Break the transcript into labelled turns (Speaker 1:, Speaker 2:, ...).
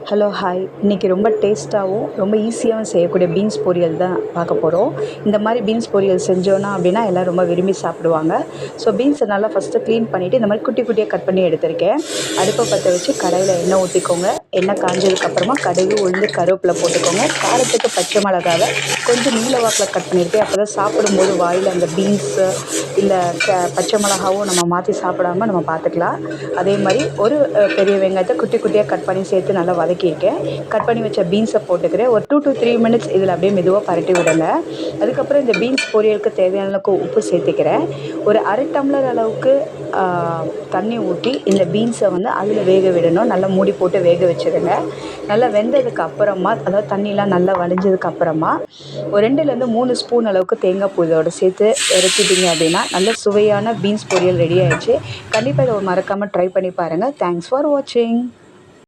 Speaker 1: Hello hi. இன்றைக்கி ரொம்ப டேஸ்ட்டாகவும் ரொம்ப ஈஸியாகவும் செய்யக்கூடிய பீன்ஸ் பொரியல் தான் பார்க்க போகிறோம். இந்த மாதிரி பீன்ஸ் பொரியல் செஞ்சோன்னா அப்படின்னா எல்லாம் ரொம்ப விரும்பி சாப்பிடுவாங்க. ஸோ பீன்ஸை நல்லா ஃபஸ்ட்டு க்ளீன் பண்ணிவிட்டு இந்த மாதிரி குட்டி குட்டியாக கட் பண்ணி எடுத்திருக்கேன். அடுப்பை பற்ற வச்சு கடாயில் எண்ணெய் ஊற்றிக்கோங்க. எண்ணெய் காஞ்சதுக்கப்புறமா கடுகு, உளுந்து, கருவேப்பிலை போட்டுக்கோங்க. காரத்துக்கு பச்சை மிளகாவை கொஞ்சம் நீல வாக்கில் கட் பண்ணியிருக்கேன். அப்போ தான் சாப்பிடும்போது வாயில் அந்த பீன்ஸு இல்லை பச்சை மிளகாவும் நம்ம மாற்றி சாப்பிடாம நம்ம பார்த்துக்கலாம். அதே மாதிரி ஒரு பெரிய வெங்காயத்தை குட்டி குட்டியாக கட் பண்ணி சேர்த்து நல்லா வதக்கியிருக்கேன். கட் பண்ணி வச்ச பீன்ஸை போட்டுக்கிறேன். ஒரு 2 to 3 மினிட்ஸ் இதில் அப்படியே மெதுவாக பரட்டி விடுங்க. அதுக்கப்புறம் இந்த பீன்ஸ் பொரியலுக்கு தேவையான அளவுக்கு உப்பு சேர்த்துக்கிறேன். ஒரு அரை டம்ளர் அளவுக்கு தண்ணி ஊற்றி இந்த பீன்ஸை வந்து அதில் வேக விடணும். நல்லா மூடி போட்டு வேக வச்சுருங்க. நல்லா வெந்ததுக்கு அப்புறமா, அதாவது தண்ணிலாம் நல்லா வடிஞ்சதுக்கு அப்புறமா ஒரு 2லேருந்து 3 ஸ்பூன் அளவுக்கு தேங்காய் பூ இதோட சேர்த்து இறக்கிட்டிங்க அப்படின்னா நல்ல சுவையான பீன்ஸ் பொரியல் ரெடி ஆயிடுச்சு. கண்டிப்பாக இதை மறக்காமல் ட்ரை பண்ணி பாருங்கள். தேங்க்ஸ் ஃபார் வாட்சிங்.